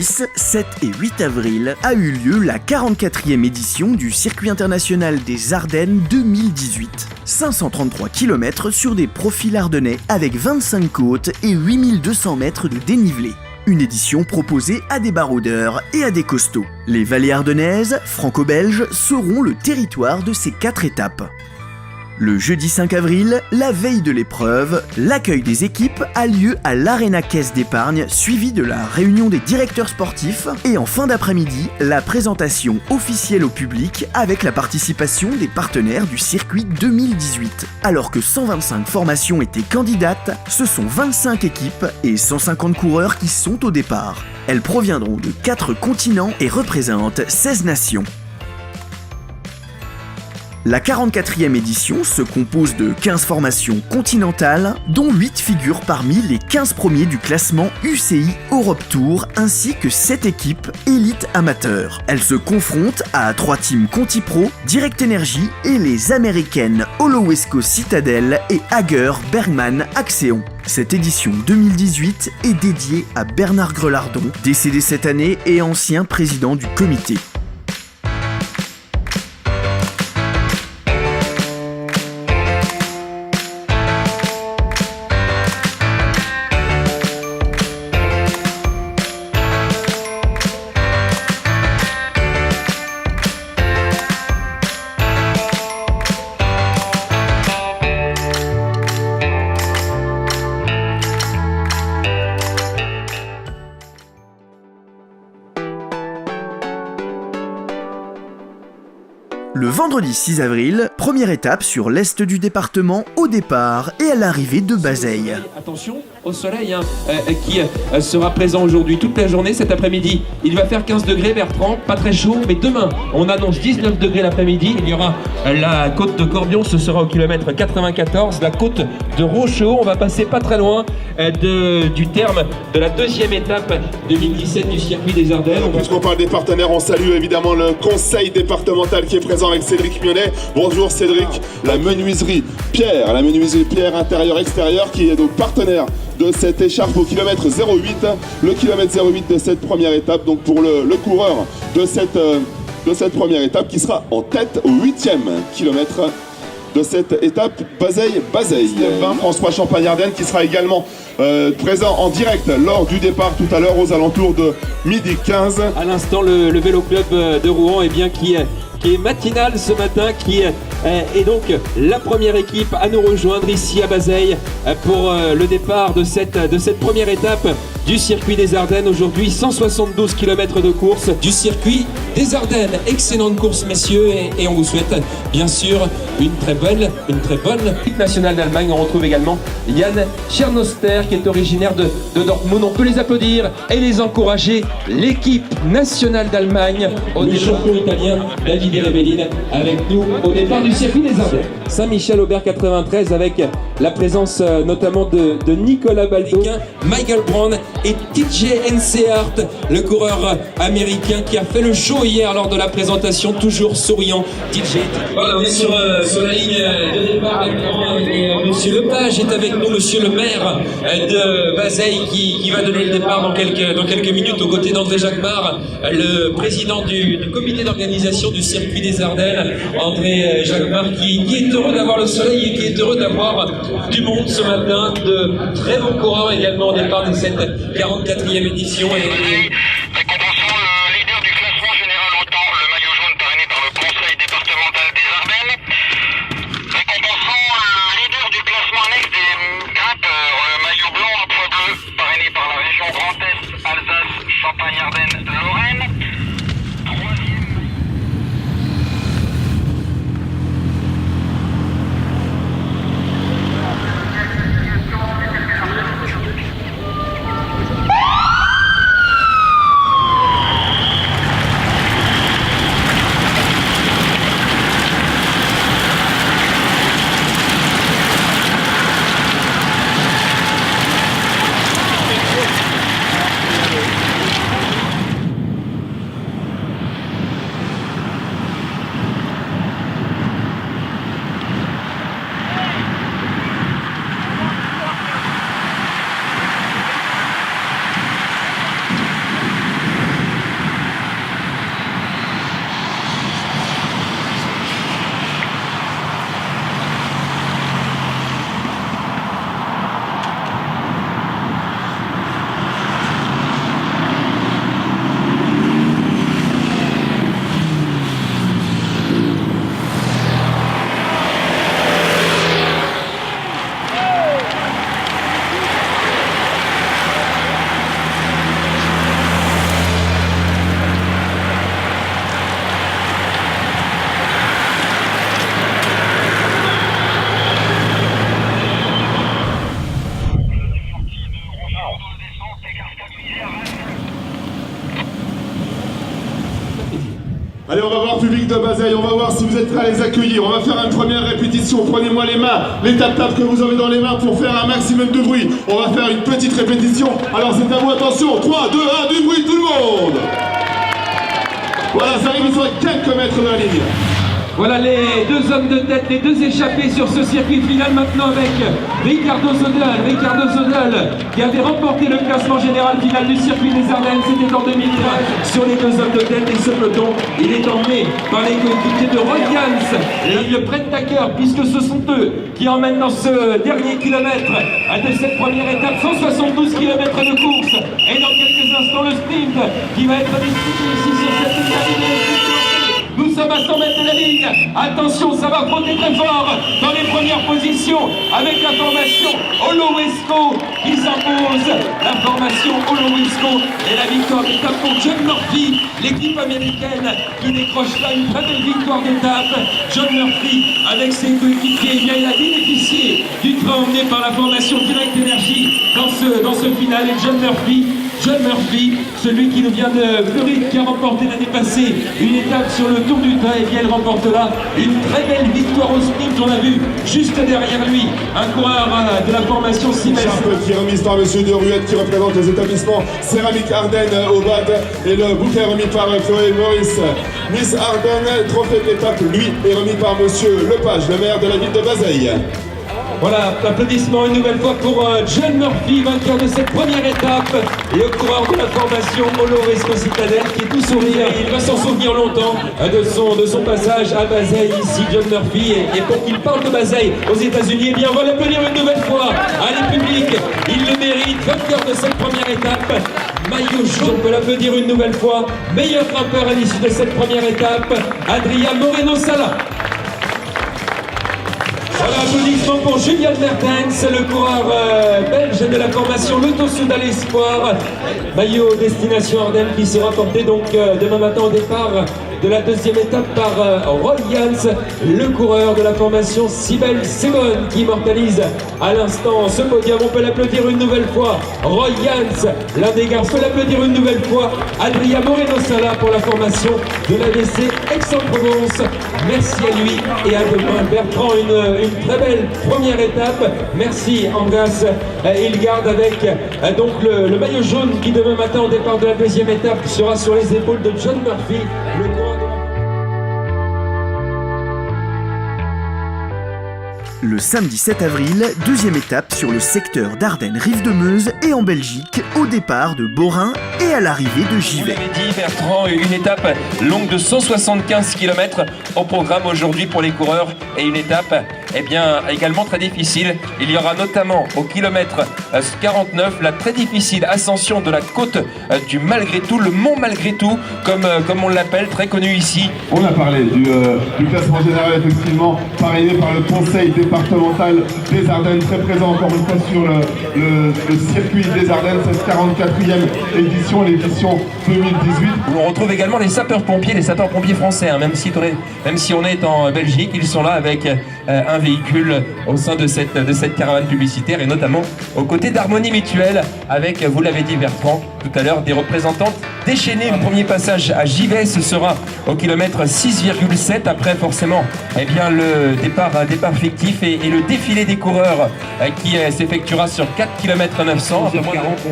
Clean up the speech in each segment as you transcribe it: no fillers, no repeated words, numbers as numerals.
6, 7 et 8 avril a eu lieu la 44e édition du Circuit international des Ardennes 2018. 533 km sur des profils ardennais avec 25 côtes et 8200 mètres de dénivelé. Une édition proposée à des baroudeurs et à des costauds. Les vallées ardennaises, franco-belges, seront le territoire de ces 4 étapes. Le jeudi 5 avril, la veille de l'épreuve, l'accueil des équipes a lieu à l'Arena Caisse d'Épargne, suivi de la réunion des directeurs sportifs et en fin d'après-midi, la présentation officielle au public avec la participation des partenaires du circuit 2018. Alors que 125 formations étaient candidates, ce sont 25 équipes et 150 coureurs qui sont au départ. Elles proviendront de 4 continents et représentent 16 nations. La 44e édition se compose de 15 formations continentales, dont 8 figurent parmi les 15 premiers du classement UCI Europe Tour, ainsi que 7 équipes élites amateurs. Elles se confrontent à 3 teams Conti Pro, Direct Energy et les américaines Holo-Wesco Citadel et Hager Bergman Axeon. Cette édition 2018 est dédiée à Bernard Grelardon, décédé cette année et ancien président du comité. Le vendredi 6 avril, première étape sur l'est du département au départ et à l'arrivée de Bazeilles. Attention au soleil qui sera présent aujourd'hui toute la journée cet après-midi. Il va faire 15 degrés Bertrand, pas très chaud, mais demain on annonce 19 degrés l'après-midi. Il y aura la côte de Corbion, ce sera au kilomètre 94, la côte de Rochehaut, on va passer pas très loin du terme de la deuxième étape 2017 du circuit des Ardennes. Puisqu'on parle des partenaires, on salue évidemment le conseil départemental qui est présent avec Cédric Mionnet. Bonjour Cédric. La menuiserie Pierre intérieur-extérieur qui est donc partenaire de cette écharpe au kilomètre 08, le kilomètre 08 de cette première étape, donc pour le coureur de cette première étape qui sera en tête au 8e kilomètre de cette étape Bazeilles. François Champagne-Ardenne qui sera également présent en direct lors du départ tout à l'heure aux alentours de midi 15. À l'instant, le vélo club de Rouen qui est matinal ce matin, qui est donc la première équipe à nous rejoindre ici à Bazeilles pour le départ de cette première étape du circuit des Ardennes. Aujourd'hui, 172 km de course du circuit des Ardennes. Excellente course, messieurs, et on vous souhaite bien sûr une très bonne équipe nationale d'Allemagne. On retrouve également Yann Czernoster qui est originaire de Dortmund. On peut les applaudir et les encourager. L'équipe nationale d'Allemagne, le champion italien Davide Rebellin avec nous au départ du circuit des Ardennes. Saint-Michel-Aubert 93 avec la présence notamment de Nicolas Baldo, Michael Brown et TJ Encehart, le coureur américain qui a fait le show hier lors de la présentation, toujours souriant. TJ. Voilà, on est sur la ligne de départ et monsieur Lepage est avec nous, monsieur le maire de Bazeilles qui va donner le départ dans quelques minutes aux côtés d'André Jacquemart, le président du comité d'organisation du circuit des Ardennes, André Jacquemart qui est heureux d'avoir le soleil et qui est heureux d'avoir du monde ce matin, de très bons coureurs également au départ de cette 44e édition. Récompensant le leader du classement général au temps, le maillot jaune parrainé par le conseil départemental des Ardennes. Récompensant le leader du classement annexe des grimpeurs, le maillot blanc à poids bleu parrainé par la région Grand Est, Alsace, Champagne-Ardenne, Lorraine. Bazeilles. On va voir si vous êtes prêts à les accueillir. On va faire une première répétition. Prenez-moi les mains, les tap-tap que vous avez dans les mains pour faire un maximum de bruit. On va faire une petite répétition. Alors c'est à vous, attention. 3, 2, 1, du bruit tout le monde. Voilà, ça arrive, ils sont à quelques mètres de la ligne. Voilà les deux hommes de tête, les deux échappés sur ce circuit final maintenant avec Ricardo Sodal qui avait remporté le classement général final du circuit des Ardennes, c'était en 2013 sur les deux hommes de tête. Et ce peloton, il est emmené par les coéquipiers de Roy Jans. Et ils le prennent à cœur puisque ce sont eux qui emmènent dans ce dernier kilomètre de cette première étape, 172 km de course. Et dans quelques instants le sprint qui va être disputé ici sur cette ligne. Nous sommes à 100 mètres de la ligne. Attention, ça va frotter très fort dans les premières positions avec la formation Olowisco qui s'impose. La formation Olowisco et la victoire d'étape pour John Murphy, l'équipe américaine qui décroche là une très belle victoire d'étape. John Murphy avec ses coéquipiers, il a bénéficié du train emmené par la formation Direct Energy dans ce final. Et John Murphy, celui qui nous vient de Floride, qui a remporté l'année passée une étape sur le Tour du Tas, et bien il remporte là une très belle victoire au sprint. On a vu juste derrière lui un coureur de la formation Siemens. Charpe qui est remise par Monsieur de Ruette qui représente les établissements Céramique Ardennes au BAD et le bouquet remis par Chloé Maurice. Miss Ardennes, trophée d'étape, lui, est remis par Monsieur Lepage, le maire de la ville de Bazeilles. Voilà, applaudissements une nouvelle fois pour John Murphy, vainqueur de cette première étape, le coureur de la formation Olowisco Citadel qui est tout sourire. Il va s'en souvenir longtemps de son passage à Bazeilles ici, John Murphy. Et pour qu'il parle de Bazeilles aux États-Unis, eh bien on va l'applaudir une nouvelle fois. Allez public, il le mérite, vainqueur de cette première étape. Maillot jaune, on peut l'applaudir une nouvelle fois. Meilleur grimpeur à l'issue de cette première étape, Adrien Moreno Sala. Voilà, applaudissements pour Julien Mertens, le coureur belge de la formation Lotto Soudal Espoir. Maillot destination Ardennes qui sera porté donc demain matin au départ de la deuxième étape par Roy Jans, le coureur de la formation Sibel Simon qui immortalise à l'instant ce podium. On peut l'applaudir une nouvelle fois. Roy Jans, l'un des garçons, on peut l'applaudir une nouvelle fois. Adrien Moreno Sala pour la formation de l'ADC Aix-en-Provence. Merci à lui et à demain. Bertrand, une très belle première étape. Merci Angas Hilgard avec donc le maillot jaune qui demain matin au départ de la deuxième étape sera sur les épaules de John Murphy, le coureur de la... Le samedi 7 avril, deuxième étape sur le secteur d'Ardennes-Rive-de-Meuse et en Belgique, au départ de Borin et à l'arrivée de Givet. Vous l'avez dit Bertrand, une étape longue de 175 km au programme aujourd'hui pour les coureurs et une étape également très difficile. Il y aura notamment au kilomètre 49 la très difficile ascension de la côte du Malgré Tout, le mont Malgré Tout comme on l'appelle, très connu ici. On a parlé du classement général effectivement parrainé par le conseil départemental des Ardennes, très présent encore une fois sur le circuit des Ardennes, cette 44e édition, l'édition 2018. Où on retrouve également les sapeurs-pompiers français, hein, même si on est en Belgique, ils sont là avec un véhicule au sein de cette caravane publicitaire et notamment aux côtés d'Harmonie Mutuelle avec, vous l'avez dit Bertrand, tout à l'heure, des représentantes déchaînées. Le premier passage à Givet, ce sera au kilomètre 6,7 après forcément le départ fictif et le défilé des coureurs qui s'effectuera sur 4 km 900. 11h40,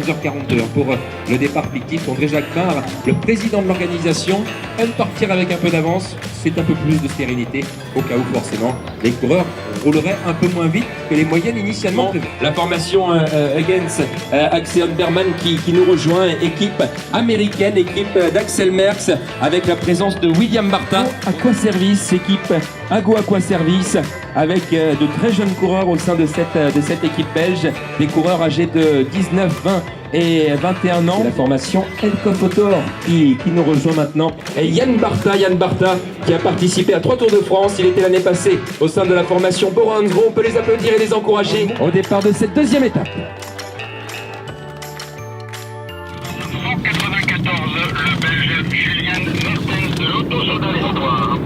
11h42 pour le départ fictif. André Jacquemart, le président de l'organisation, aime partir avec un peu d'avance. C'est un peu plus de sérénité au cas où forcément les coureurs rouleraient un peu moins vite que les moyennes initialement prévues. La formation Against Axel Berman qui nous rejoint, équipe américaine, équipe d'Axel Merckx avec la présence de William Martin. Aquaservice, équipe Ago Aquaservice avec de très jeunes coureurs au sein de cette équipe belge, des coureurs âgés de 19, 20 et 21 ans. La formation Elcoff Autor qui nous rejoint maintenant. Et Yann Barta qui a participé à 3 Tours de France. Il était l'année passée au sein de la formation Borans. On peut les applaudir et les encourager au départ de cette deuxième étape. 194, le Belge Julien Mertens de Lotto Soudal Espoir.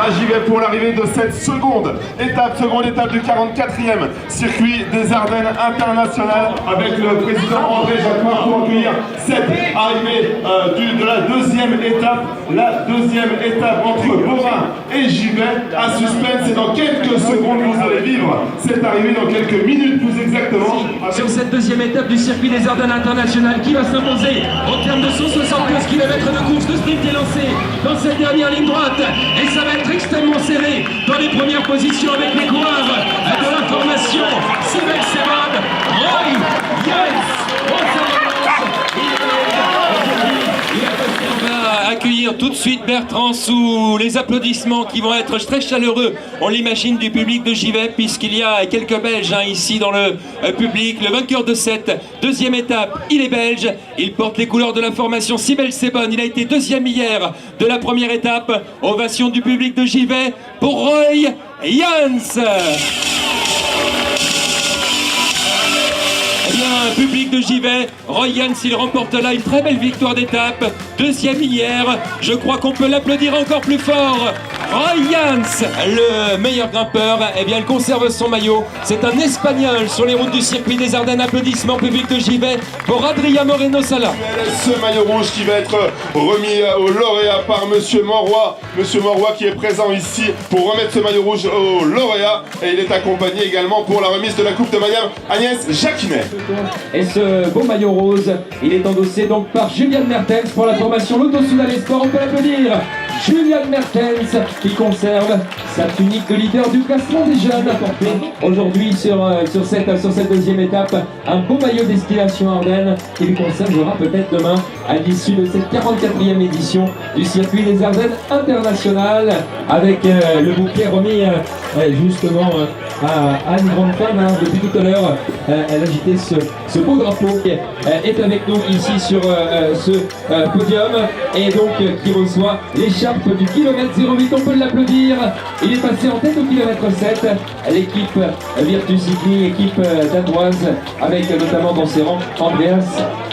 À Givet pour l'arrivée de cette seconde étape du 44e circuit des Ardennes internationales avec le président André Jacquemart pour accueillir cette arrivée de la deuxième étape entre Borin et Givet. À suspense, et dans quelques secondes vous allez vivre cette arrivée, dans quelques minutes plus exactement. Sur cette deuxième étape du circuit des Ardennes internationales qui va s'imposer en termes de 175 km de course. Le sprint est lancé dans cette dernière ligne droite et ça va être extrêmement serré dans les premières positions avec les coureurs de la formation Sibel Sebon, Roy On va accueillir tout de suite Bertrand sous les applaudissements qui vont être très chaleureux, on l'imagine, du public de Givet, puisqu'il y a quelques Belges ici dans le public. Le vainqueur de cette deuxième étape, il est belge, il porte les couleurs de la formation Sibel Sebon. Il a été deuxième hier de la première étape. Ovation du public de Givet pour Roy Jans. Eh bien, public de Givet, Roy Jans, il remporte là une très belle victoire d'étape. Deuxième hier, je crois qu'on peut l'applaudir encore plus fort. Roy Jans, le meilleur grimpeur, eh bien, il conserve son maillot. C'est un Espagnol sur les routes du circuit des Ardennes. Applaudissements public de Givet pour Adrien Moreno Sala. Ce maillot rouge qui va être remis au lauréat par Monsieur Moroy. Monsieur Moroy qui est présent ici pour remettre ce maillot rouge au lauréat. Et il est accompagné également pour la remise de la Coupe de Madame Agnès Jacquinet. Et ce beau maillot rose, il est endossé donc par Julian Mertens pour la formation Lotto Soudal Sport. On peut l'applaudir. Julian Mertens qui conserve sa tunique de leader du classement des jeunes, apporté aujourd'hui sur cette deuxième étape. Un beau maillot destination Ardennes qui lui conservera peut-être demain à l'issue de cette 44e édition du circuit des Ardennes internationales, avec le bouquet remis justement à une grande femme depuis tout à l'heure. Elle agitait ce beau drapeau qui est avec nous ici sur ce podium, et donc qui reçoit l'écharpe du kilomètre 08. On peut l'applaudir. Il est passé en tête au kilomètre 7. L'équipe Virtus Cycling, équipe d'Adoise, avec notamment dans ses rangs Andreas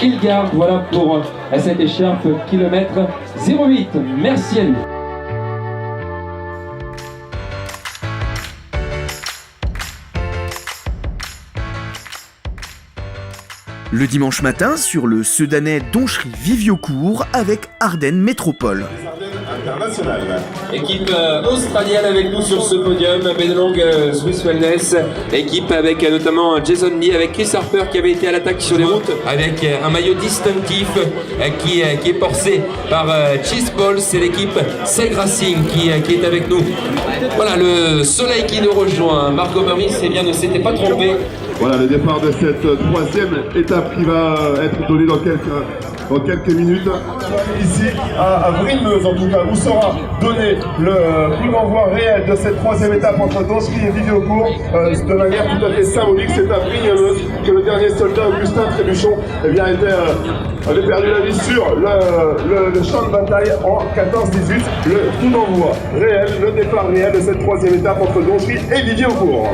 Hilgard. Voilà pour cette écharpe kilomètre 08. Merci à lui. Le dimanche matin, sur le Sedanais Donchery-Viviocourt avec Ardennes Métropole. Équipe australienne avec nous sur ce podium, Benelong Swiss Wellness, équipe avec notamment Jason Lee, avec Chris Harper qui avait été à l'attaque sur les routes, avec un maillot distinctif qui est porté par Cheese Balls. C'est l'équipe Seg Racing qui est avec nous. Voilà le soleil qui nous rejoint. Marco Meurice, eh bien, ne s'était pas trompé. Voilà le départ de cette troisième étape qui va être donnée dans quelques minutes. Ici à Vrimeuse, en tout cas, où sera donné le coup d'envoi réel de cette troisième étape entre Donchery et Viviocourt, de manière tout à fait symbolique. C'est à Vrimeuse que le dernier soldat Augustin Trébuchon avait perdu la vie sur le champ de bataille en 14-18. Le coup d'envoi réel, le départ réel de cette troisième étape entre Donchery et Viviocourt.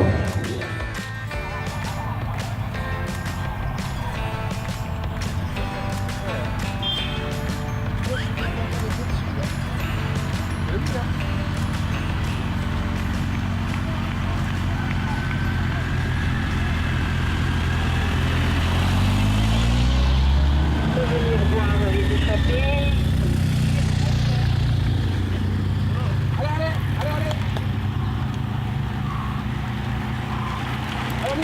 Les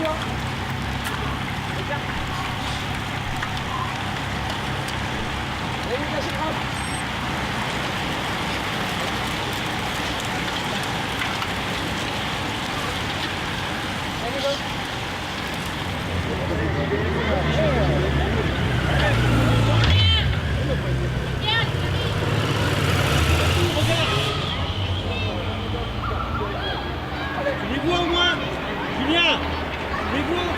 voix au moins, Julien. Les voix.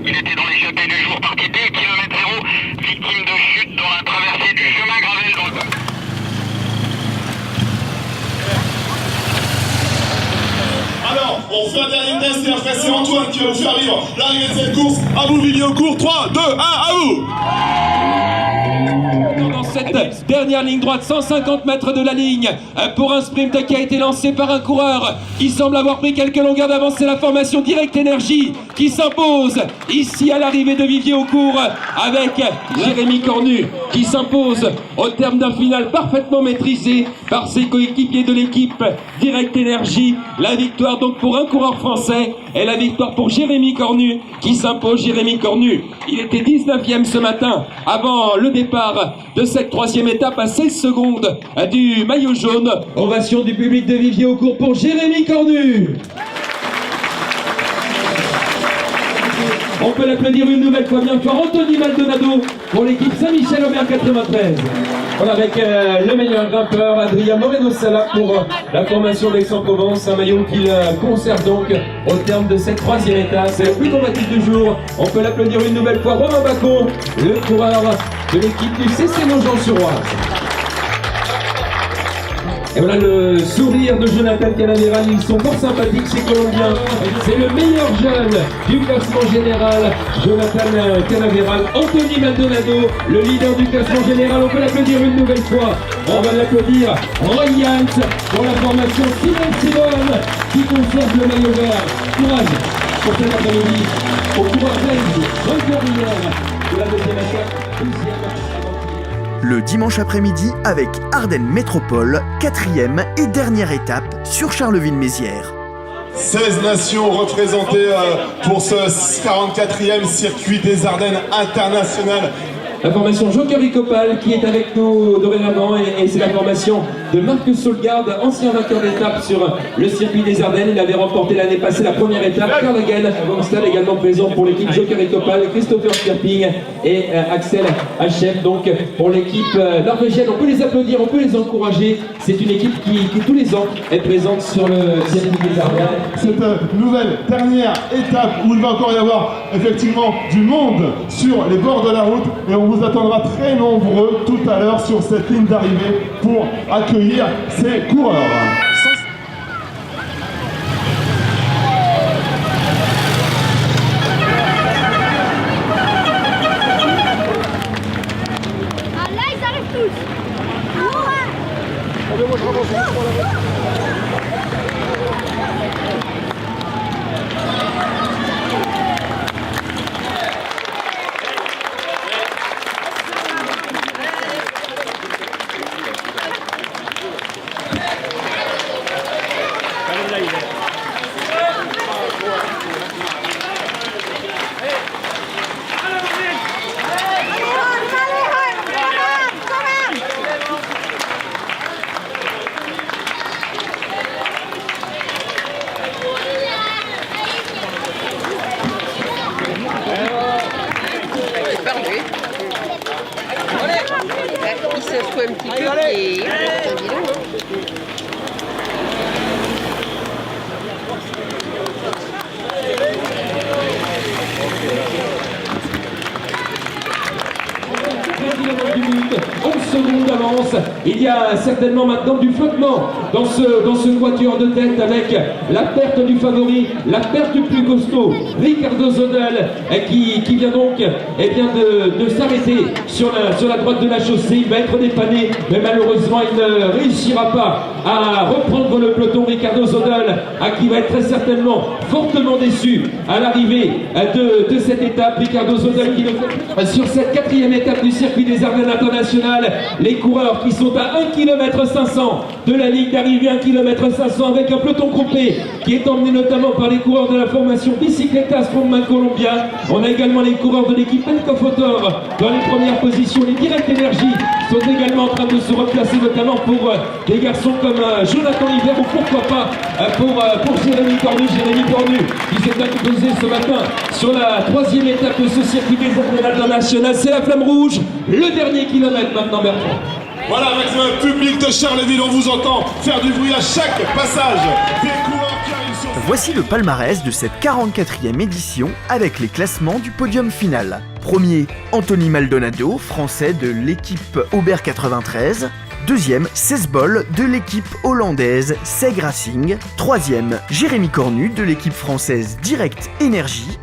Il était dans l'échappée du jour, parti 2 km 0, victime de chute dans la traversée du chemin gravel dans le... Alors, on fait un dernier test et après c'est Antoine qui va vous faire vivre l'arrivée de cette course. À vous, Vidéocourt, 3, 2, 1, à vous! Dans cette dernière ligne droite, 150 mètres de la ligne, pour un sprint qui a été lancé par un coureur qui semble avoir pris quelques longueurs d'avance. C'est la formation Direct Énergie qui s'impose ici à l'arrivée de Vivier-au-Court avec Jérémy Cornu qui s'impose au terme d'un final parfaitement maîtrisé par ses coéquipiers de l'équipe Direct Énergie. La victoire donc pour un coureur français et la victoire pour Jérémy Cornu qui s'impose. Jérémy Cornu, il était 19e ce matin avant le départ de cette troisième étape à 16 secondes du maillot jaune. Ovation du public de Vivier-au-Court pour Jérémy Cornu. On peut l'applaudir une nouvelle fois bien fort. Anthony Maldonado pour l'équipe Saint-Michel-Aubert 93. Voilà, avec le meilleur grimpeur Adrien Moreno-Sala pour la formation d'Aix-en-Provence. Un maillot qu'il conserve donc au terme de cette troisième étape. C'est le plus combatif du jour. On peut l'applaudir une nouvelle fois. Romain Bacon, le coureur de l'équipe du CC Nogent-sur-Oise. Et voilà le sourire de Jonathan Canaveral, ils sont fort sympathiques ces Colombiens. C'est le meilleur jeune du classement général, Jonathan Canaveral. Anthony Maldonado, le leader du classement général, on peut l'applaudir une nouvelle fois. On va l'applaudir Roy Yance pour la formation Simone qui conserve le maillot vert. Courage pour cet après-midi au coureur belge, vainqueur hier de la deuxième étape. Le dimanche après-midi avec Ardennes Métropole, 4e et dernière étape sur Charleville-Mézières. 16 nations représentées pour ce 44e circuit des Ardennes international. La formation Joker Copal qui est avec nous dorénavant et c'est la formation de Marc Solgarde, ancien vainqueur d'étape sur le circuit des Ardennes. Il avait remporté l'année passée la première étape. Karl Hagen Wangstad également présent pour l'équipe Joker Copal, Christopher Skirping et Axel Hachef donc pour l'équipe norvégienne. On peut les applaudir, on peut les encourager. C'est une équipe qui tous les ans est présente sur le circuit des Ardennes. Cette nouvelle dernière étape où il va encore y avoir effectivement du monde sur les bords de la route et on vous attendra très nombreux tout à l'heure sur cette ligne d'arrivée pour accueillir ces coureurs. Ah là ils arrivent tous. Moi je avance pour la route. Il se fout un petit peu et c'est évident. Du but, 11 secondes d'avance il y a certainement maintenant du flottement dans ce quatuor de tête avec la perte du favori, la perte du plus costaud, Ricardo Zodel, qui vient donc de s'arrêter sur la droite de la chaussée. Il va être dépanné, mais malheureusement il ne réussira pas à reprendre le peloton. Ricardo Zodel, qui va être très certainement fortement déçu à l'arrivée de cette étape. Ricardo Zodel qui le fait sur cette quatrième étape du circuit des Ardennes internationales. Les coureurs qui sont à 1 km 500 de la ligne d'arrivée, 1 km 500 avec un peloton groupé qui est emmené notamment par les coureurs de la formation Bicicleta Strongman Columbia. On a également les coureurs de l'équipe Encofotor dans les premières positions. Les Direct Energy sont également en train de se replacer, notamment pour des garçons comme Jonathan Hiver ou pourquoi pas pour Jérémy Cornu. Jérémy Cornu qui s'est imposé ce matin sur la troisième étape de ce circuit des Ardennes internationales. C'est la flamme rouge, le dernier kilomètre maintenant, Bertrand. Voilà, maximum public de Charleville, on vous entend faire du bruit à chaque passage des coureurs qui arrivent sur... Voici le palmarès de cette 44e édition avec les classements du podium final. Premier, Anthony Maldonado, français de l'équipe Aubert 93. Deuxième, Cesbol de l'équipe hollandaise Seg Racing. Troisième, Jérémy Cornu de l'équipe française Direct Energy.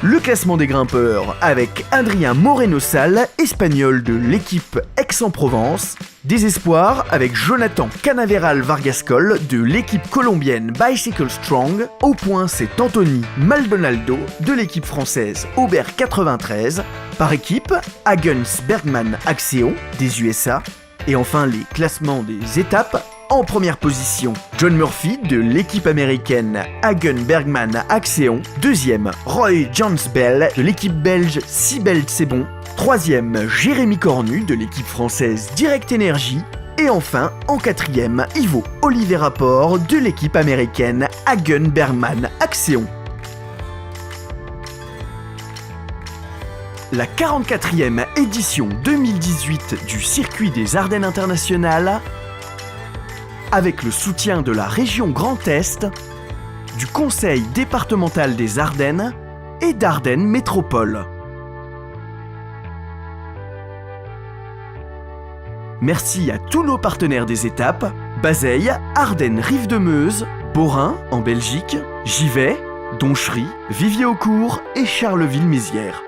Le classement des grimpeurs avec Adrien Moreno-Sal, espagnol de l'équipe Aix-en-Provence. Des espoirs avec Jonathan Canaveral Vargascol de l'équipe colombienne Bicycle Strong. Au point, c'est Anthony Maldonado de l'équipe française Aubert 93. Par équipe, Hagens Bergman Axeon des USA. Et enfin, les classements des étapes. En première position, John Murphy de l'équipe américaine Hagen Bergman Axeon. Deuxième, Roy Jones Bell de l'équipe belge Cybelle C'est Bon. Troisième, Jérémy Cornu de l'équipe française Direct Energy. Et enfin, en quatrième, Ivo Oliver Rapport de l'équipe américaine Hagen Bergman Axeon. La 44e édition 2018 du circuit des Ardennes internationales, avec le soutien de la région Grand Est, du Conseil départemental des Ardennes et d'Ardennes Métropole. Merci à tous nos partenaires des étapes, Bazeille, Ardennes Rive de Meuse, Borin en Belgique, Givet, Donchery, Vivier-au-Court et Charleville-Mézières.